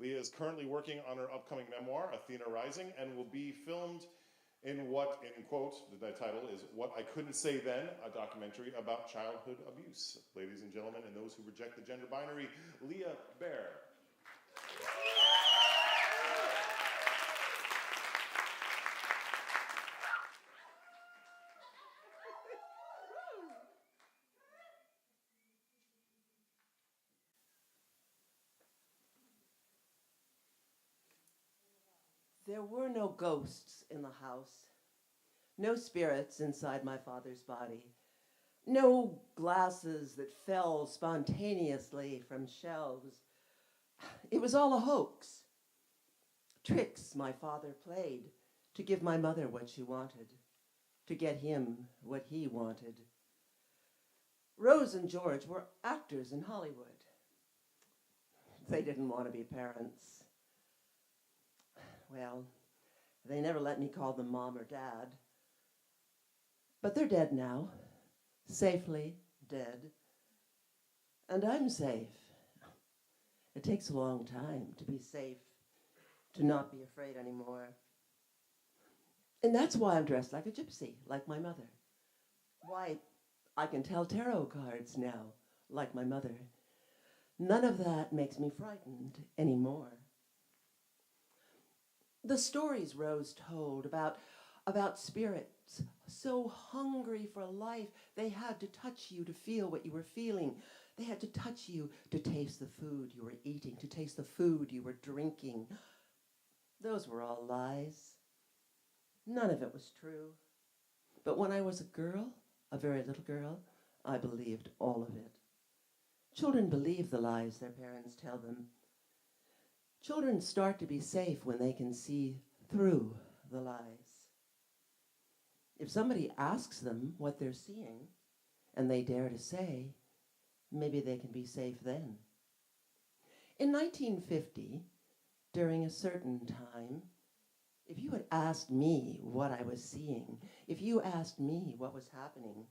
Leah is currently working on her upcoming memoir, Athena Rising, and will be filmed in what, in quote, the title is What I Couldn't Say Then, a documentary about childhood abuse. Ladies and gentlemen, and those who reject the gender binary, Leah Baer. There were no ghosts in the house, no spirits inside my father's body, no glasses that fell spontaneously from shelves. It was all a hoax. Tricks my father played to give my mother what she wanted, to get him what he wanted. Rose and George were actors in Hollywood. They didn't want to be parents. Well, they never let me call them mom or dad. But they're dead now, safely dead. And I'm safe. It takes a long time to be safe, to not be afraid anymore. And that's why I'm dressed like a gypsy, like my mother. Why I can tell tarot cards now, like my mother. None of that makes me frightened anymore. The stories Rose told about spirits so hungry for life, they had to touch you to feel what you were feeling. They had to touch you to taste the food you were eating, to taste the food you were drinking. Those were all lies. None of it was true. But when I was a girl, a very little girl, I believed all of it. Children believe the lies their parents tell them. Children start to be safe when they can see through the lies. If somebody asks them what they're seeing, and they dare to say, maybe they can be safe then. In 1950, during a certain time, if you had asked me what I was seeing, if you asked me what was happening,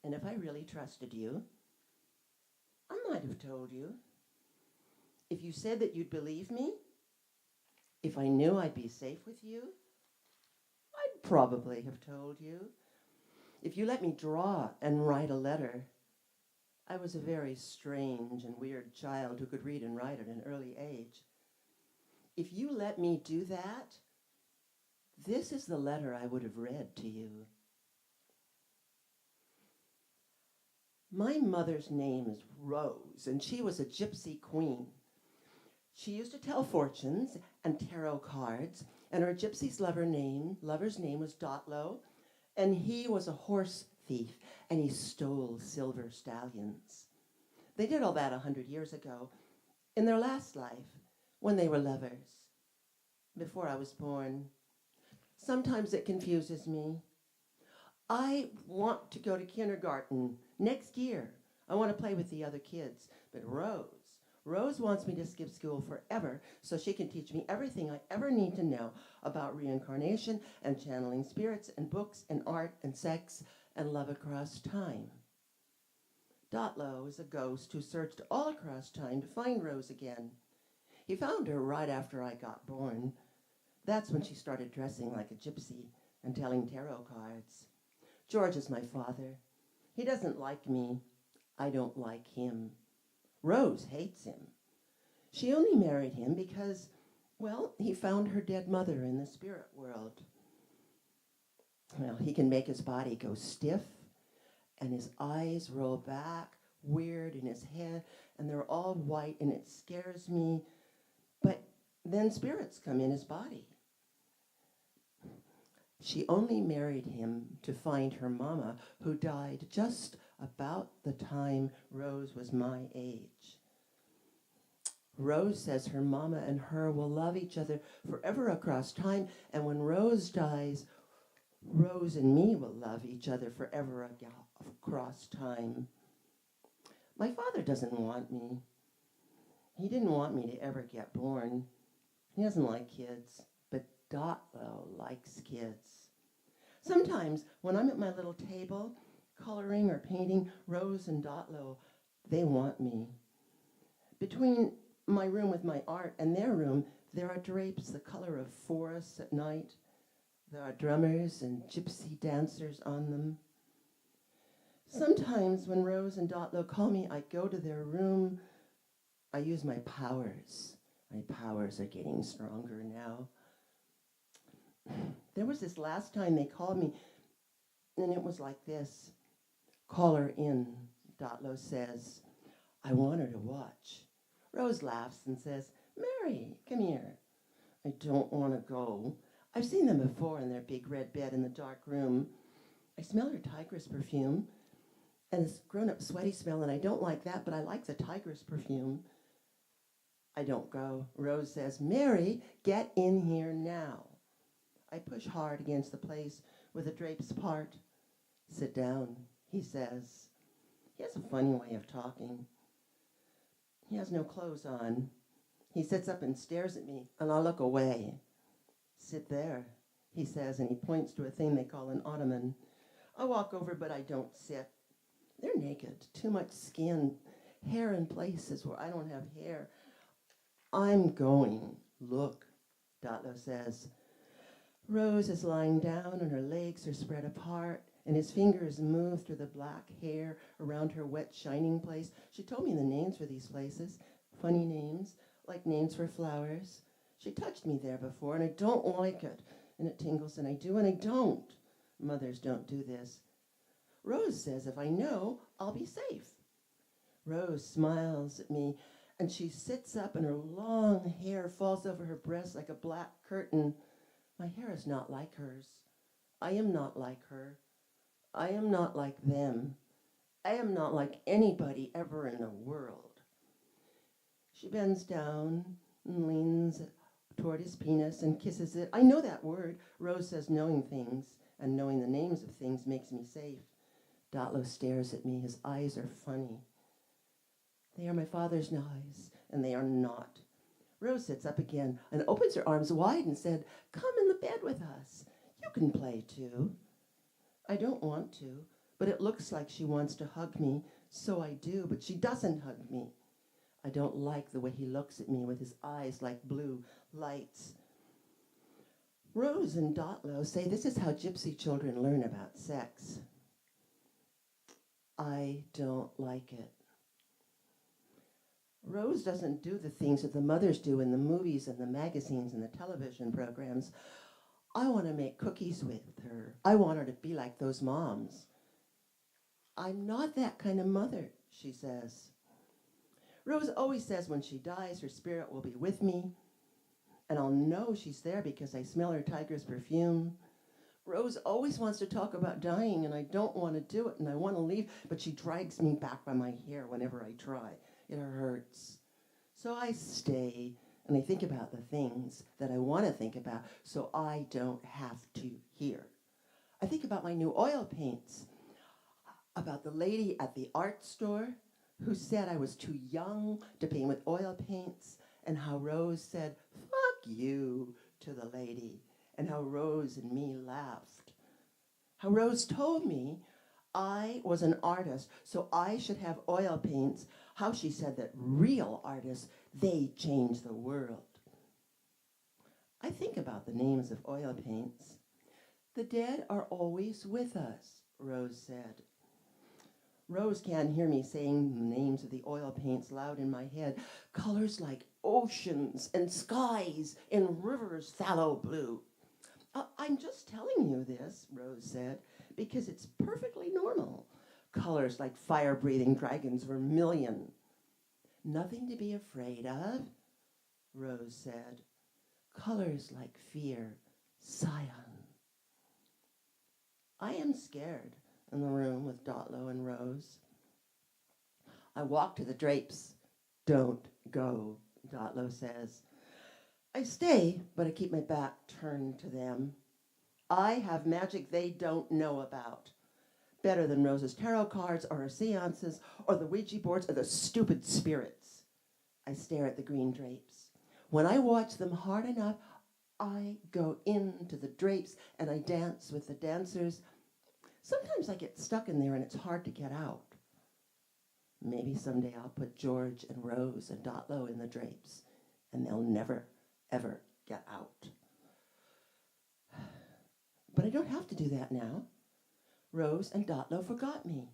and if I really trusted you, I might have told you. If you said that you'd believe me, if I knew I'd be safe with you, I'd probably have told you. If you let me draw and write a letter, I was a very strange and weird child who could read and write at an early age. If you let me do that, this is the letter I would have read to you. My mother's name is Rose, and she was a gypsy queen. She used to tell fortunes and tarot cards, and her gypsy's lover's name was Dotlow, and he was a horse thief, and he stole silver stallions. They did all that 100 years ago, in their last life, when they were lovers, before I was born. Sometimes it confuses me. I want to go to kindergarten next year. I want to play with the other kids, but Rose wants me to skip school forever so she can teach me everything I ever need to know about reincarnation and channeling spirits and books and art and sex and love across time. Dotlow is a ghost who searched all across time to find Rose again. He found her right after I got born. That's when she started dressing like a gypsy and telling tarot cards. George is my father. He doesn't like me. I don't like him. Rose hates him. She only married him because, well, he found her dead mother in the spirit world. Well, he can make his body go stiff, and his eyes roll back, weird in his head, and they're all white, and it scares me. But then spirits come in his body. She only married him to find her mama, who died just about the time Rose was my age. Rose says her mama and her will love each other forever across time, and when Rose dies, Rose and me will love each other forever across time. My father doesn't want me. He didn't want me to ever get born. He doesn't like kids, but Dotlow likes kids. Sometimes when I'm at my little table, coloring or painting, Rose and Dotlow, they want me. Between my room with my art and their room, there are drapes the color of forests at night. There are drummers and gypsy dancers on them. Sometimes when Rose and Dotlo call me, I go to their room. I use my powers. My powers are getting stronger now. There was this last time they called me, and it was like this. Call her in, Dotlo says. I want her to watch. Rose laughs and says, Mary, come here. I don't want to go. I've seen them before in their big red bed in the dark room. I smell her tigress perfume, and it's grown-up sweaty smell, and I don't like that, but I like the tigress perfume. I don't go. Rose says, Mary, get in here now. I push hard against the place where the drapes part. Sit down, he says. He has a funny way of talking. He has no clothes on. He sits up and stares at me, and I look away. Sit there, he says, and he points to a thing they call an ottoman. I walk over, but I don't sit. They're naked, too much skin, hair in places where I don't have hair. I'm going. Look, Dotlo says. Rose is lying down, and her legs are spread apart, and his fingers move through the black hair around her wet, shining place. She told me the names for these places, funny names, like names for flowers. She touched me there before, and I don't like it. And it tingles, and I do, and I don't. Mothers don't do this. Rose says if I know, I'll be safe. Rose smiles at me, and she sits up, and her long hair falls over her breast like a black curtain. My hair is not like hers. I am not like her. I am not like them. I am not like anybody ever in the world. She bends down and leans toward his penis and kisses it. I know that word. Rose says knowing things and knowing the names of things makes me safe. Dotlo stares at me. His eyes are funny. They are my father's eyes, and they are not. Rose sits up again and opens her arms wide and said, Come in the bed with us. You can play too. I don't want to, but it looks like she wants to hug me, so I do, but she doesn't hug me. I don't like the way he looks at me with his eyes like blue lights. Rose and Dotlo say this is how gypsy children learn about sex. I don't like it. Rose doesn't do the things that the mothers do in the movies and the magazines and the television programs. I want to make cookies with her. I want her to be like those moms. I'm not that kind of mother, she says. Rose always says when she dies, her spirit will be with me, and I'll know she's there because I smell her tigress perfume. Rose always wants to talk about dying, and I don't want to do it, and I want to leave, but she drags me back by my hair whenever I try. It hurts. So I stay, and I think about the things that I want to think about so I don't have to hear. I think about my new oil paints, about the lady at the art store who said I was too young to paint with oil paints, and how Rose said, fuck you, to the lady, and how Rose and me laughed. How Rose told me I was an artist, so I should have oil paints. How she said that real artists, they change the world. I think about the names of oil paints. The dead are always with us, Rose said. Rose can't hear me saying the names of the oil paints loud in my head. Colors like oceans and skies and rivers phthalo blue. I'm just telling you this, Rose said, because it's perfectly normal. Colors like fire-breathing dragons, vermilion. Nothing to be afraid of, Rose said. Colors like fear, cyan. I am scared in the room with Dotlo and Rose. I walk to the drapes. Don't go, Dotlo says. I stay, but I keep my back turned to them. I have magic they don't know about. Better than Rose's tarot cards or her seances or the Ouija boards or the stupid spirits. I stare at the green drapes. When I watch them hard enough, I go into the drapes and I dance with the dancers. Sometimes I get stuck in there and it's hard to get out. Maybe someday I'll put George and Rose and Dotlo in the drapes, and they'll never, ever get out. But I don't have to do that now. Rose and Dotlo forgot me.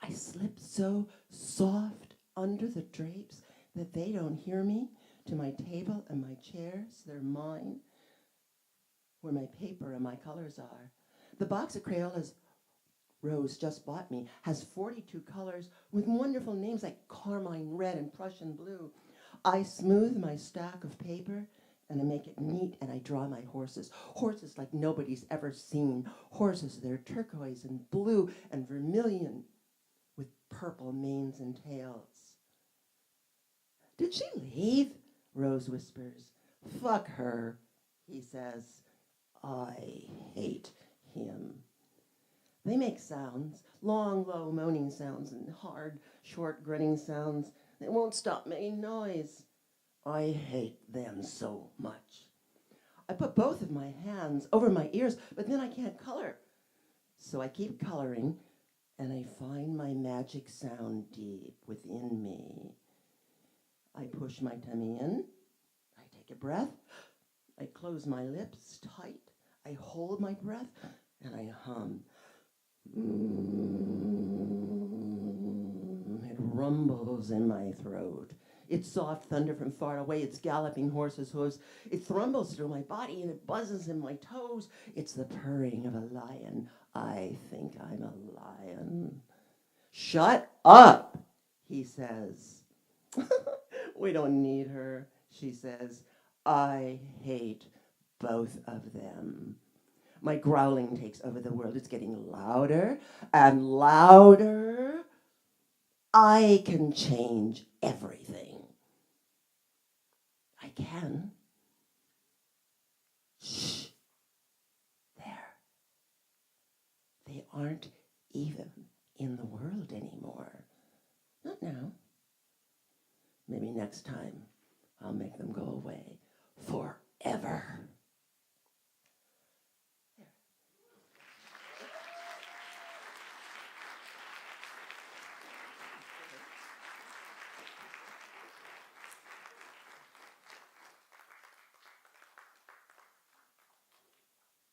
I slip so soft under the drapes that they don't hear me to my table and my chairs. They're mine, where my paper and my colors are. The box of Crayolas Rose just bought me has 42 colors with wonderful names like carmine red and Prussian blue. I smooth my stack of paper and I make it neat and I draw my horses. Horses like nobody's ever seen. Horses that are turquoise and blue and vermilion with purple manes and tails. Did she leave? Rose whispers. Fuck her, he says. I hate him. They make sounds, long, low, moaning sounds, and hard, short, grinning sounds. They won't stop making noise. I hate them so much. I put both of my hands over my ears, but then I can't color. So I keep coloring, and I find my magic sound deep within me. I push my tummy in. I take a breath. I close my lips tight. I hold my breath, and I hum. It rumbles in my throat. It's soft thunder from far away. It's galloping horses' hooves. It thrumbles through my body and it buzzes in my toes. It's the purring of a lion. I think I'm a lion. Shut up, he says. We don't need her, she says. I hate both of them. My growling takes over the world. It's getting louder and louder. I can change everything. I can. Shh. There. They aren't even in the world anymore. Not now. Maybe next time I'll make them go away forever.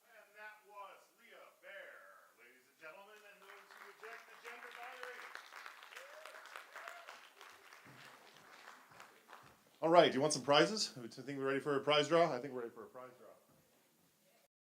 And that was Leah Baer, ladies and gentlemen, and those who reject the gender binary. All right, do you want some prizes? Do you think we're ready for a prize draw? I think we're ready for a prize draw.